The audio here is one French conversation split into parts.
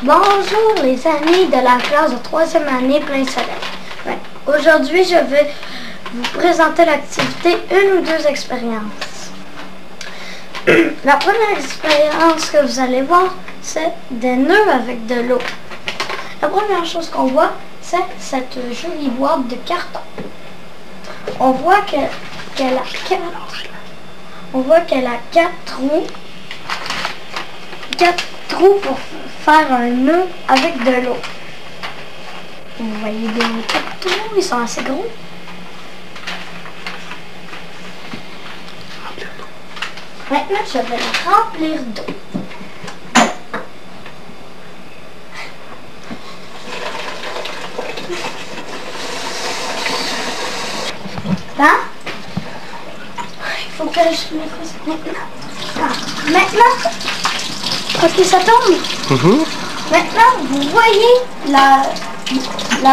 Bonjour les amis de la classe de 3e année plein soleil. Ouais. Aujourd'hui, je vais vous présenter l'activité 1 ou 2 expériences. La première expérience que vous allez voir, c'est des nœuds avec de l'eau. La première chose qu'on voit, c'est cette jolie boîte de carton. On voit qu'elle a 4 trous. 4 trous pour faire un nœud avec de l'eau. Vous voyez bien les 4 trous, ils sont assez gros. Maintenant, je vais les remplir d'eau. Là, il faut que je les fasse maintenant. Maintenant, ok, ça tombe. Maintenant, vous voyez la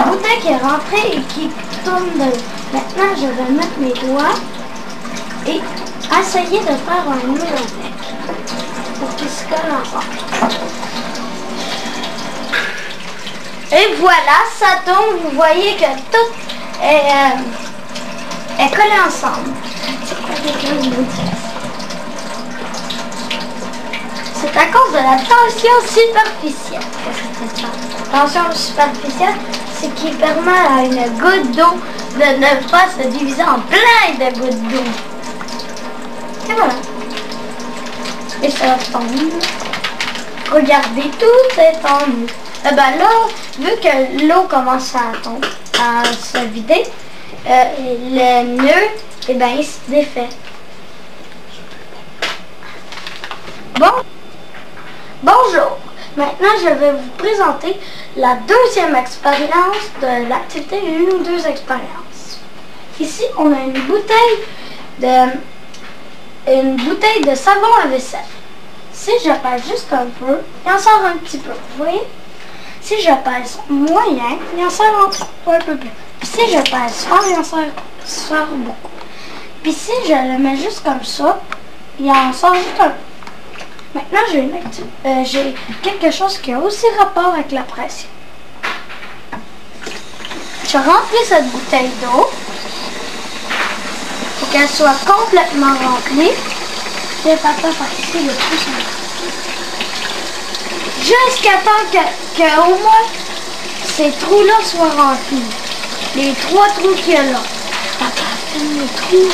bouteille qui est rentrée et qui tourne de l'eau. Maintenant, je vais mettre mes doigts et essayer de faire un nœud avec pour qu'il se colle ensemble. Et voilà, ça tombe. Vous voyez que tout est collé ensemble. C'est quoi quelqu'un qui nous dit? C'est à cause de la tension superficielle. La tension superficielle, c'est qui permet à une goutte d'eau de ne pas se diviser en plein de gouttes d'eau. Et voilà. Et ça tombe. Regardez, tout est en nous. Et ben là, vu que l'eau commence à tomber, à se vider, le nœud, et ben il se défait. Bonjour. Maintenant, je vais vous présenter la deuxième expérience de l'activité 1 ou 2 expériences. Ici, on a une bouteille de savon à vaisselle. Si je pèse juste un peu, il en sort un petit peu. Vous voyez? Si je pèse moyen, il en sort un peu plus. Puis si je pèse fort, il en sort beaucoup. Puis si je le mets juste comme ça, il en sort juste un peu. Maintenant, j'ai quelque chose qui a aussi rapport avec la pression. Je remplis cette bouteille d'eau pour qu'elle soit complètement remplie. Les papas par ici, le plus jusqu'à temps que au moins ces trous-là soient remplis. Les 3 trous qu'il y a là. Papa, ferme les trous.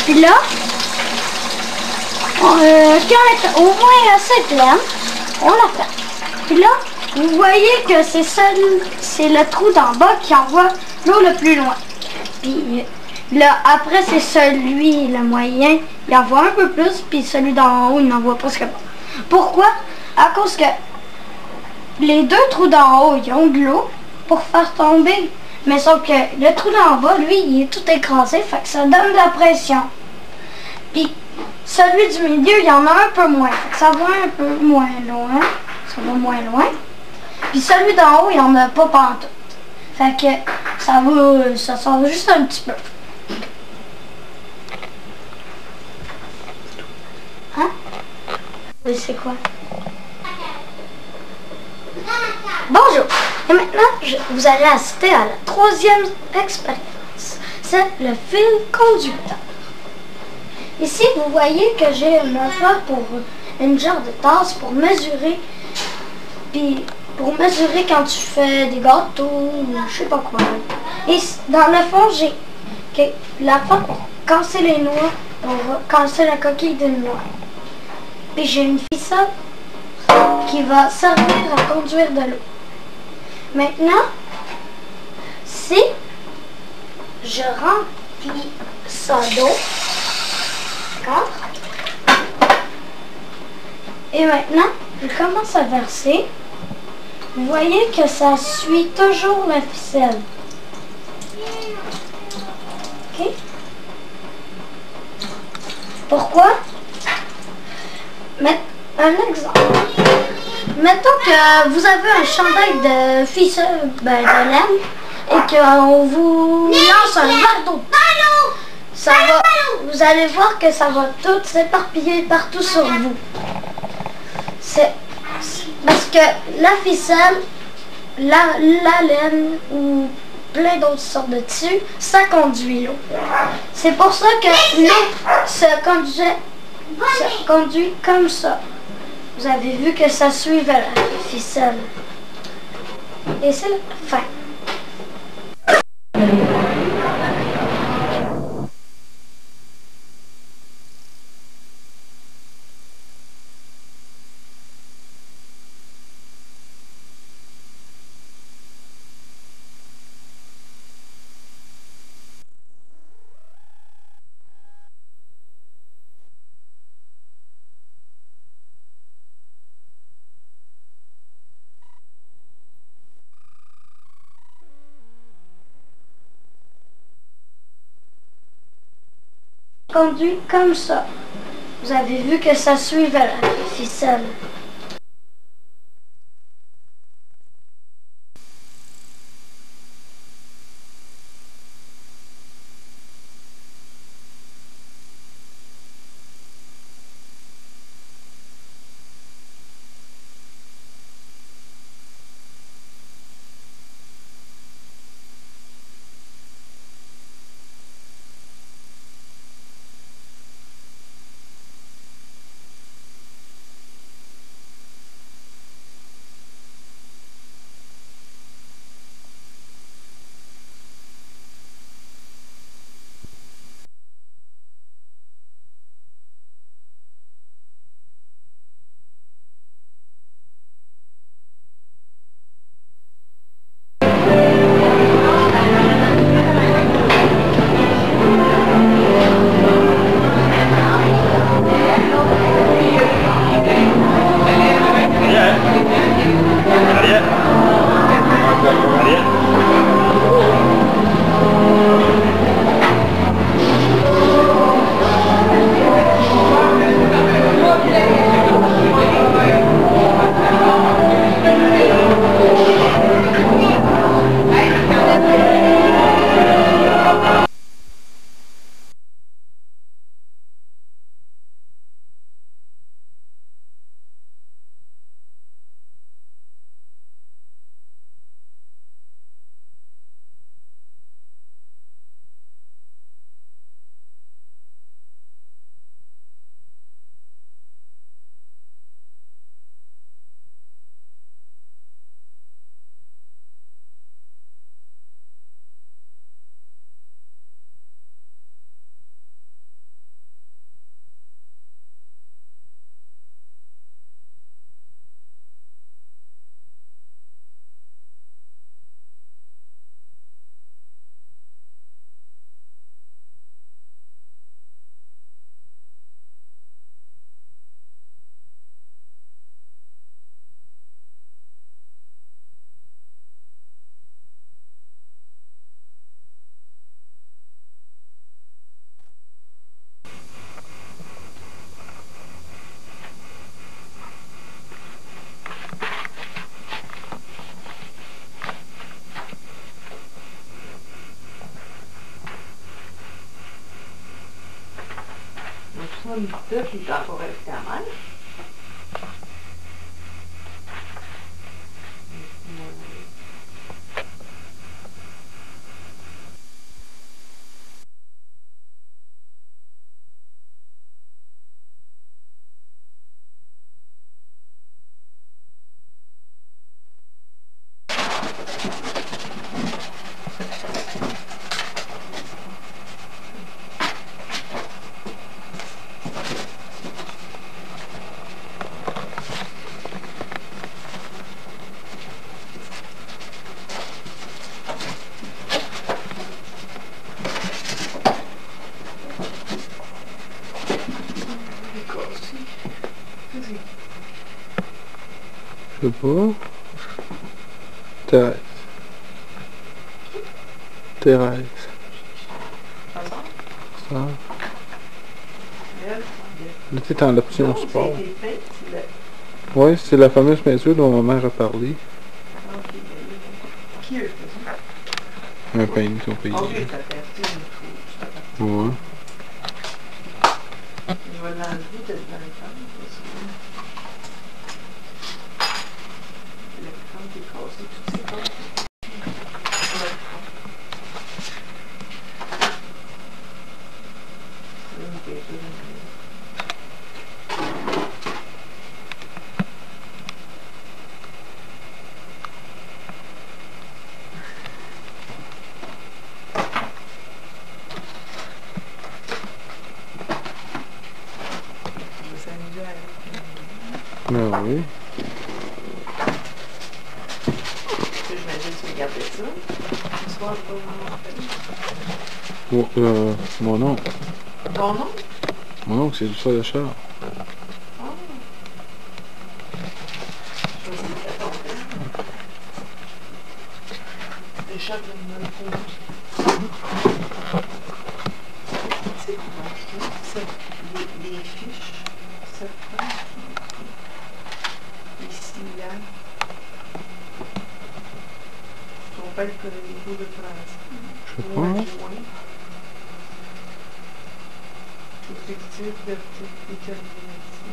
Puis là, quand elle est au moins assez pleine, on la fait. Puis là, vous voyez que c'est le trou d'en bas qui envoie l'eau le plus loin. Puis là, après, c'est celui, le moyen, il envoie un peu plus, puis celui d'en haut, il n'envoie presque pas. Pourquoi? À cause que les 2 trous d'en haut, ils ont de l'eau pour faire tomber. Mais sauf que le trou d'en bas, lui, il est tout écrasé, fait que ça donne de la pression. Puis celui du milieu, il y en a un peu moins. Fait que ça va un peu moins loin. Ça va moins loin. Puis celui d'en haut, il n'y en a pas pantoute. Fait que ça sort juste un petit peu. Hein? Oui, c'est quoi? Bonjour! Et maintenant, vous allez assister à la 3e expérience. C'est le fil conducteur. Ici, vous voyez que j'ai une affaire pour une genre de tasse pour mesurer. Puis, pour mesurer quand tu fais des gâteaux ou je sais pas quoi. Et dans le fond, j'ai la forme pour casser les noix, pour casser la coquille d'une noix. Puis j'ai une ficelle qui va servir à conduire de l'eau. Maintenant, si je remplis ça d'eau, d'accord? Et maintenant, je commence à verser. Vous voyez que ça suit toujours la ficelle. Ok? Pourquoi? Un exemple. Mettons que vous avez un chandail de ficelle, de laine, et qu'on vous lance un verre d'eau. vous allez voir que ça va tout s'éparpiller partout sur vous. C'est parce que la ficelle, la laine ou plein d'autres sortes de tissus, ça conduit l'eau. C'est pour ça que l'eau se conduit comme ça. Vous avez vu que ça suivait la ficelle. Et c'est la fin. Conduit comme ça. Vous avez vu que ça suivait la ficelle. Là, puis il encore rester quand même. Je sais pas. Thérèse. Thérèse. Ça. Là, tu es dans l'option sport. Oui, c'est la fameuse peinture dont ma mère a parlé. Qui est Un peintre au pays. ça? Ouais. vais l'enlever de dans le camp. Le camp est cassé, tout c'est cassé. Ben oui. J'imagine que tu regardais ça. Ce soir, je vais Oh, mon oncle. Ton nom? Mon oncle, c'est du sol de char. Ah. Je vais essayer de faire ton père. Les chats viennent me le fondre. C'est comment ça? Les fiches. Ça prend. Ici, là. Ton père connaît les cours de français. Je sais pas. Objectif de détermination.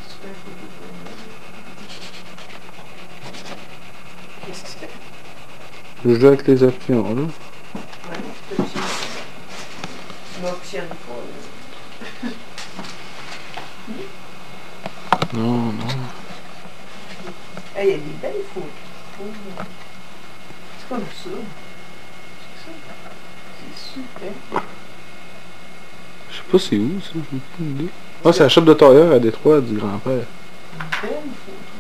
Super qu'est-ce que c'est? Je joue avec les options, là. Ouais, petit. Tu m'optionnes pas, là. Non, non. Hey, il y a des belles photos. C'est comme ça. C'est super. Je sais pas c'est où, ça. J'ai aucune idée. Ah, c'est la shop de tailleur à Détroit du grand-père. Une belle photo.